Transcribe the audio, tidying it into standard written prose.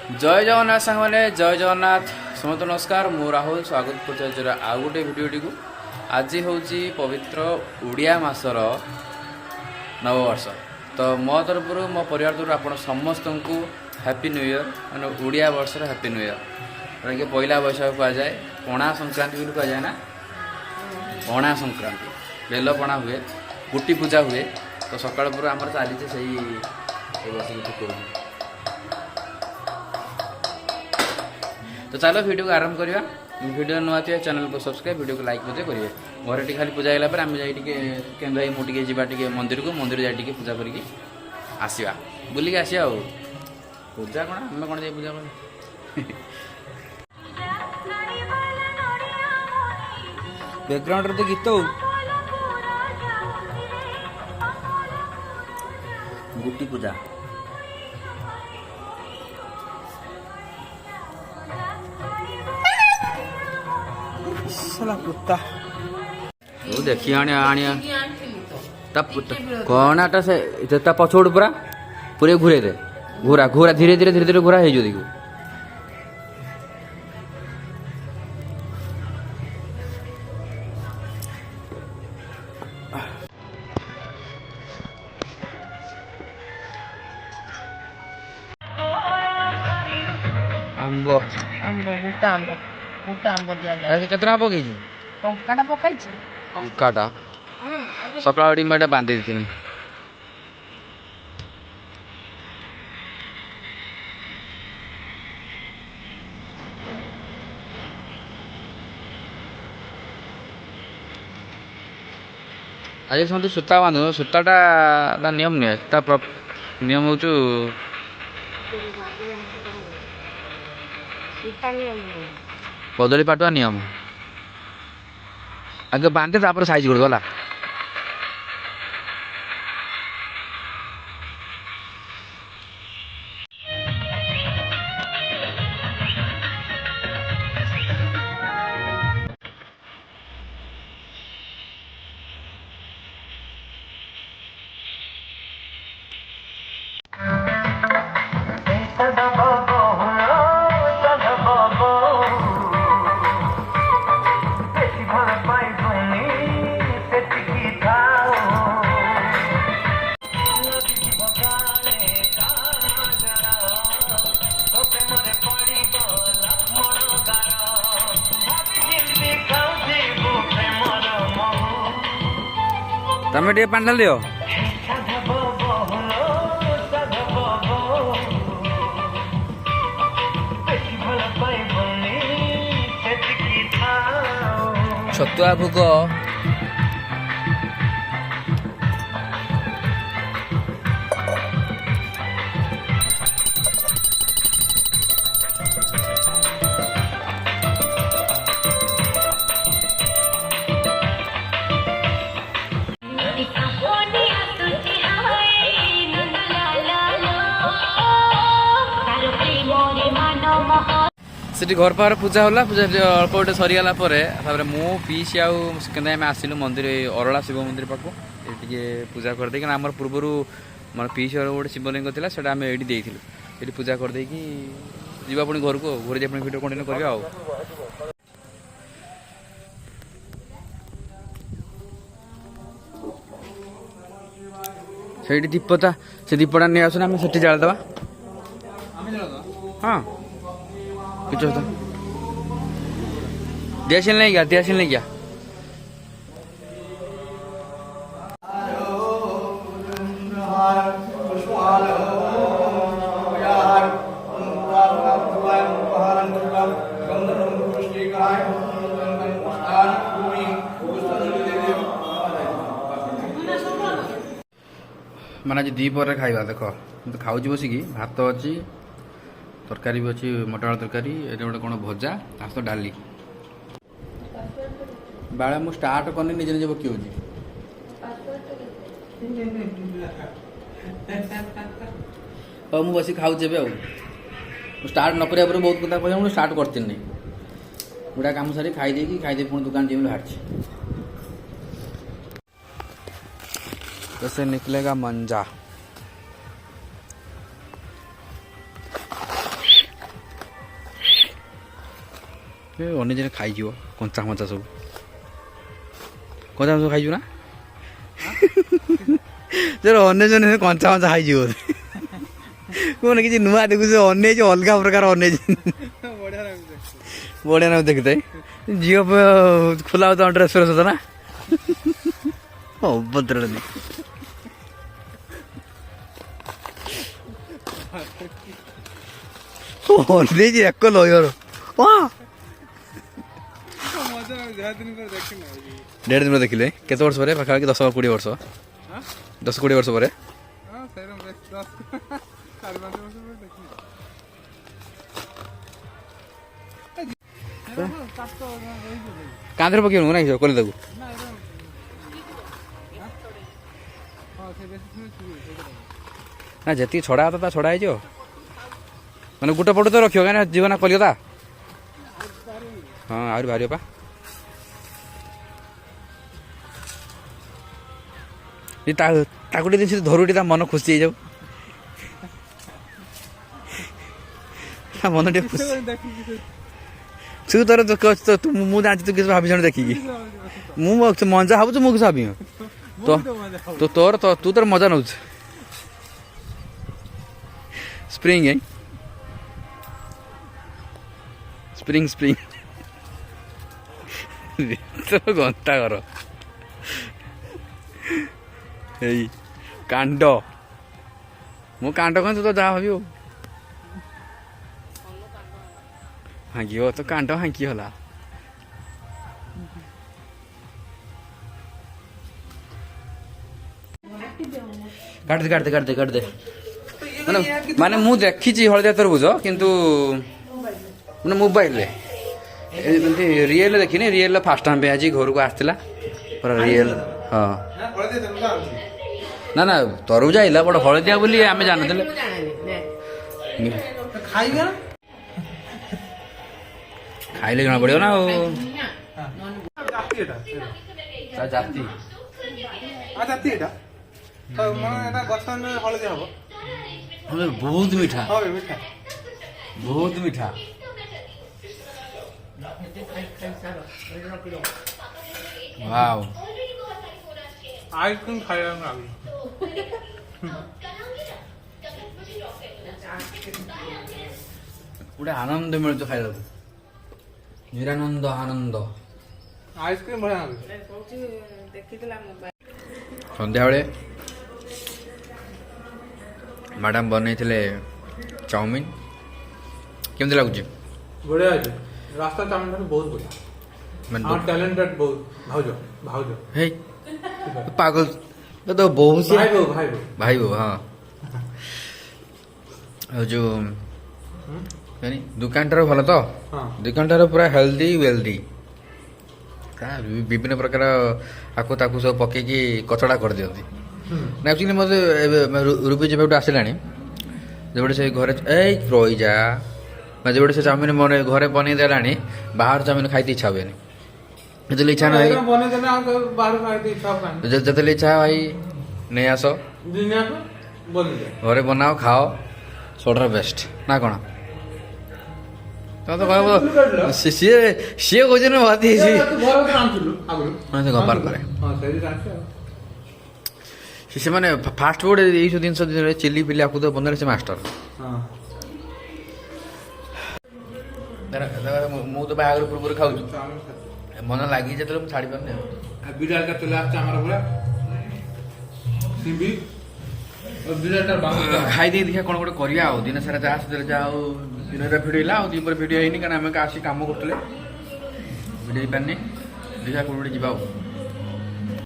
जय जगन्नाथ सांग मैंने जय जगन्नाथ समस्त नमस्कार मु राहुल स्वागत कर आउ गोटे भिडटी को आज हूँ पवित्र उड़िया मासर नववर्ष तो मो तरफ मो परिवार तरफ आप समस्त को हैप्पी न्यू ईयर मैंने उड़िया वर्ष हैप्पी न्यू ईयर जोटा कि पहला बैशाख कह जाए पणा संक्रांति भी कह जाए ना पणा संक्रांति बेल पणा हुए गुटी पूजा हुए तो सकाल पूरा आम चली से तो चलो वीडियो को आरंभ करवा वीडियो नुआ थी चैनल को सब्सक्राइब वीडियो को लाइक मजे करेंगे घर टी खाली पूजा होगा आम जाए भाई मुझे जी मंदिर को मंदिर जाए पूजा करके आसवा बुलिक आसिया पूजा कौन आम कौन जाए पूजा कर बैकग्राउंड तो गीत गुटी पूजा कुत्ता देखी आने कौनटा से पछोड़ पूरा पूरे घूरे दे घूरा घूरा धीरे धीरे धीरे धीरे घूरा हो देखो आंब आंब गोटा आंब दिया केतना पकई टंकाटा पकाई टंकाटा सकाळ डिमाटा बांधि देथिनि आज समझे सूता बांधु सूताटा नियम नुहे नियम हूँ कदली पाटुआ नियम आगे बांधे तापर साइज कर गला तमें टे पानी डाल दियो छतुआ भोग से घर पार पूजा होला पूजा अल्प गोटे सरीगला मु पीसी आम आसिलु मंदिर अरला शिव मंदिर पाक पूजा करदे आम पूर्वर मोर पीसी गोटे शिवलिंग था से आम ये पूजा करदे जीवा पुणी घर को घर जाए भिडियो कंटिन्यू करवा से दीपता से दीपटा नहीं आसना आम से जालदे हाँ कुछ होता दियाशील नहीं गया मैंने आज दीपर खाइबा देख तो खाऊ बसिकी भात अच्छी तरकारी भी अच्छी मटर तरकारी ये गोटे कौन भजा आ तो डाली बाड़ा मु स्टार्ट करनी निजे निजे बकी हो मु बस खाऊे स्टार्ट न करा बहुत कथा कह मुझे स्टार्ट करती नहीं गुड़ा कम सारी खाईदे पुणी दुकान जी बाहर तो से निकलेगा मंजा ଅନେକ ଜଣ ଖାଇଯିବ କଞ୍ଚା ମଞ୍ଚା ସବୁ କଞ୍ଚା ସବୁ ଖାଇଯିବ ନା ଯେତେବେଳେ ଅନେକ ଜଣ କଞ୍ଚା ମଞ୍ଚା ଖାଇଯିବ ମାନେ କିଛି ନୂଆ ଦେଖୁଛ ଅନେଇଛି ଅଲଗା ପ୍ରକାର ଅନେଇଛି ବଢ଼ିଆ ନାଁ ଦେଖିଥାଏ ଝିଅ ଖୋଲା ହଉ ତମ ଡ୍ରେସ୍ ଫ୍ରେସ୍ ନା ଅଭଦ୍ର ଅନେଇଛି ଏକ ଲୟର ଦେଢ଼ ଦିନ ଦେଖିଲେ କେତେ ବର୍ଷ ପରେ ପାଖାପାଖି 10-20 ବର୍ଷ 10-20 ବର୍ଷ ପରେ କାନ୍ଧରେ ପକେଇବୁ ନାଇଁ କଲେ ତାକୁ ନା ଯେତିକି ଛଡ଼ା ହବ ତା ଛଡ଼ା ହେଇଯିବ ମାନେ ଗୋଟେ ପଟୁ ତ ରଖିବ କାହିଁକିନା ଯିବ ନା କଲିକତା ହଁ ଆହୁରି ବାହାରିବ ପା ତାକୁ ଟିକେ ଜିନିଷ ଧରୁ ତା ମନ ଖୁସି ହେଇଯାଉ ତା ମନ ଟିକେ ଖୁସି ତୁ ତୋର ମୁଁ ଜାଣିଛି ତୁ କିଛି ଭାବିଛ ଦେଖିକି ମୁଁ ମଜା ଭାବୁଛୁ ମୁଁ କିଛି ଭାବିବି ତୁ ତୋର ମଜା ନଉଛୁ ସ୍ପ୍ରିଙ୍ଗ ସ୍ପ୍ରିଙ୍ଗ ଘଣ୍ଟା ଘର ଏଇ କାଣ୍ଡ ମୁଁ କାଣ୍ଡ କଣ ତୁ ତ ଯାହା ଭାବିବ ଭାଙ୍ଗିବ ତ କାଣ୍ଡ ଭାଙ୍ଗି ହେଲା କାଟିଦେ ମାନେ ମୁଁ ଦେଖିଛି ହଳଦିଆ ତରଭୁଜ କିନ୍ତୁ ମାନେ ମୋବାଇଲରେ ଏମିତି ରିଏଲ୍ ଦେଖିନି ରିଏଲ୍ ଫାଷ୍ଟ ଟାଇମ୍ ପାଇଁ ଆଜି ଘରକୁ ଆସିଥିଲା ପୁରା ରିଏଲ୍ ହଁ ନା ତରଭୁଜ ଆଇଲା ବଡ଼ ହଳଦିଆ ବୋଲି ଆମେ ଜାଣିଥିଲେ ଖାଇଲେ ଜଣା ପଡ଼ିବ ନା ଆଉ ଜାତି ବହୁତ ମିଠା ବହୁତ ମିଠା वाव आइसक्रीम खाया गोटे आनंद मिलुछ खाइला निरानंद आनंद आइसक्रीम बढ़िया संध्या बेले मैडम बनई चाउमिन केमती लगुच बढ़िया है रास्ता चाउमिन बहुत बढ़िया और टैलेंटेड बहुत भाउजो भाउजो हे पागल तो बहुत भाई बो हाँ जो दुकान टार भल तो दुकान टार पूरा हेल्दी वेल्दी विभिन्न प्रकार आको ताकू सब पकईकि कचड़ा कर दियंती ना एक्चुअली मते रूपी जब आसला जब से घरे रही जा जब से चाउमिन मन घरे बन देला बाहर चाउमिन खाई इच्छा हुए जो इच्छा ना जो इच्छा भाई नहीं आस घरे बनाओ खाओ सबटा बेस्ट ना कौन तो कहब सी कहे भाती गपार करे से मैंने फास्ट फुड यही सब जिन चिली फिली आपको तो बंद से मास्टर मु तो बाहर पूर्व खाऊ मन लगी जो छाड़ी पारे बिराट का चले पूरा खाई दे देखा कौन गोटे करिया दिन सारा जा दिन भिडियो दी भिडियो होनी कारण आम आसी कम करते भिडियो पारे देखा कौन गोटे जा